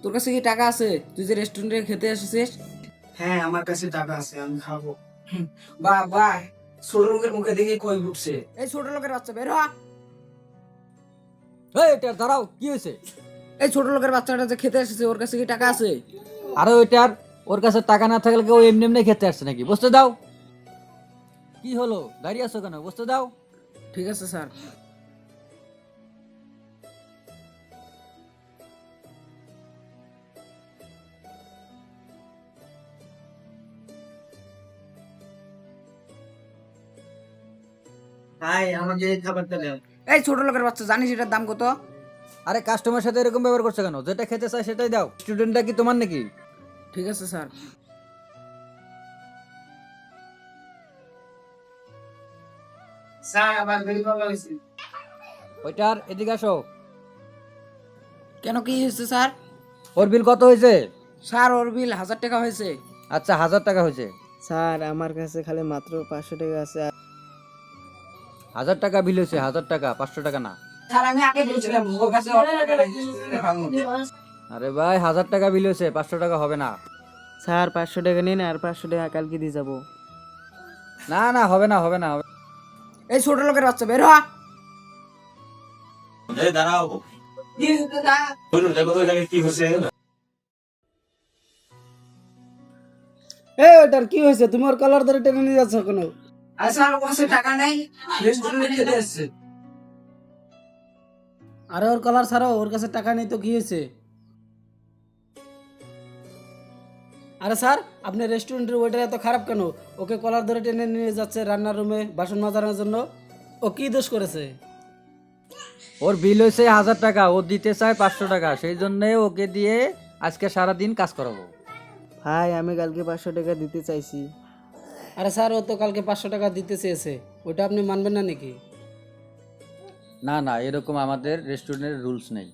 তোর কাছে কি টাকা আছে? তুই যে রেস্টুরেন্টে খেতে এসেছিস? হ্যাঁ, আমার কাছে টাকা আছে, আমি খাবো। বাহ বাহ, ছোট লোকের মুখে দেখে কই উঠছে। এই ছোট লোকের বাচ্চা বের হ। এই এটা দাঁড়াও, কি হয়েছে? এই ছোট লোকের বাচ্চাটা যে খেতে এসেছে ওর কাছে কি টাকা আছে? আরে ওইটার ওর কাছে টাকা না থাকলে কেউ এমনি এমনি খেতে আসছে নাকি? বসতে দাও। কি হলো, দাঁড়িয়ে আছো কেন? বসতে দাও। ঠিক আছে স্যার। ভাই, আমাকে এই খাবারটা দেন। এই ছোট লোকের বাচ্চা, জানিস এটার দাম কত? আরে কাস্টমার সাথে এরকম ব্যবহার করছো কেন? যেটা খেতে চাই সেটাই দাও। স্টুডেন্টটা কি তোমার নাকি? ঠিক আছে স্যার। স্যার, আমার বিল কত হয়েছে? ওইটার এদিকে আসো। কেন, কি হয়েছে স্যার? ওর বিল কত হয়েছে? স্যার ওর বিল 1000 টাকা হয়েছে। আচ্ছা, 1000 টাকা হয়েছে। স্যার আমার কাছে খালি মাত্র 500 টাকা আছে। 1000 টাকা বিল হয়েছে, 1000 টাকা, 500 টাকা না। স্যার, আমি আগে বলছিলাম ওর কাছে অনেক টাকা নাই, রেস্টুরেন্টে খাবো। আরে ভাই, 1000 টাকা বিল হয়েছে, 500 টাকা হবে না। স্যার 500 টাকা নিন, আর 500 টাকা কালকে দিয়ে যাবো। না না, হবে না, হবে না, হবে। এই ছোট লোকের বাচ্চা বের হ। এই দাঁড়াও, কি হয়েছে স্যার? বলুন দেখো তো এখানে কি হচ্ছে। এই ওটার কি হয়েছে? তুমি ওর কলার ধরে টেনে নিয়ে যাচ্ছ কেন? আর স্যার, ওর কাছে টাকা নাই, রেস্টুরেন্টে খেতে এসেছে। আরে ওর কলার ছাড়াও, ওর কাছে টাকা নেই তো কি হয়েছে? আরে স্যার, আপনি রেস্টুরেন্টের ওয়েটার এত খারাপ কেন? ওকে কলার ধরে টেনে নিয়ে যাচ্ছে রান্নার রুমে বাসন মাজানোর জন্য। ও কি দোষ করেছে? ওর বিল হয়েছে 1000 টাকা, ও দিতে চায় 500 টাকা, সেই জন্য ওকে দিয়ে আজকে সারা দিন কাজ করাবো। ভাই আমি কালকে 500 টাকা দিতে চাইছি। আরে স্যার, ও তো কালকে 500 টাকা দিতে চেয়েছে, ওটা আপনি মানবেন না নাকি? না না, এরকম আমাদের রেস্টুরেন্টের রুলস নেই।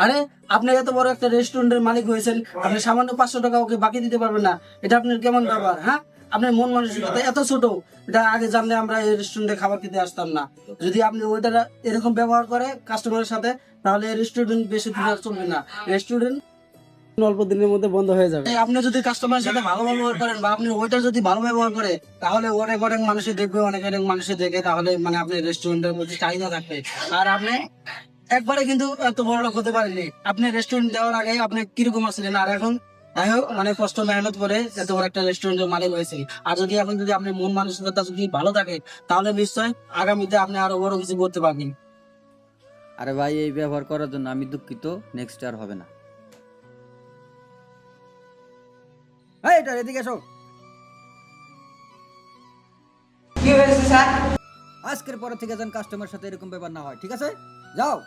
আরে আপনি এত বড় একটা রেস্টুরেন্টের মালিক হয়েছেন, আপনি সামান্য 500 টাকা ওকে বাকি দিতে পারবেন না? এটা আপনার কেমন ব্যাপার? হ্যাঁ, আপনার মন মানসিকতা এত ছোট। এটা আগে জানলে আমরা এই রেস্টুরেন্টে খাবার খেতে আসতাম না। যদি আপনি ওইটা এরকম ব্যবহার করে কাস্টমারের সাথে, তাহলে রেস্টুরেন্ট বেশি দিন আর চলবে না। রেস্টুরেন্ট অল্প দিনের মধ্যে বন্ধ হয়ে যাবে। আপনি যদি কাস্টমারের সাথে ভালো ব্যবহার করেন, বা আপনি ওইটার যদি ভালো ব্যবহার করে, তাহলে অনেক অনেক মানুষে দেখবে, অনেক অনেক মানুষে দেখে, তাহলে মানে আপনি রেস্টুরেন্টের মধ্যে চাহিদা থাকবে। আর আপনি একবারে কিন্তু এত বড় লোক হতে পারেননি। আপনি রেস্টুরেন্ট দেওয়ার আগে আপনি কিরকম আসছিলেন, আর এখন যাই হোক মানে কষ্ট মেহনত করে এত বড় একটা রেস্টুরেন্টের মালিক হয়েছে। আর যদি এখন যদি আপনি মন মানসিকতা যদি ভালো থাকে, তাহলে নিশ্চয় আগামীতে আপনি আরো বড় কিছু করতে পারবেন। আরে ভাই, এই ব্যবহার করার জন্য আমি দুঃখিত, নেক্সট আর হবে না। এই এটা এদিকে এসো। কি হয়েছে স্যার? আজকের পরে থেকে যেন কাস্টমার সাথে এরকম ব্যাপার না হয়, ঠিক আছে? যাও।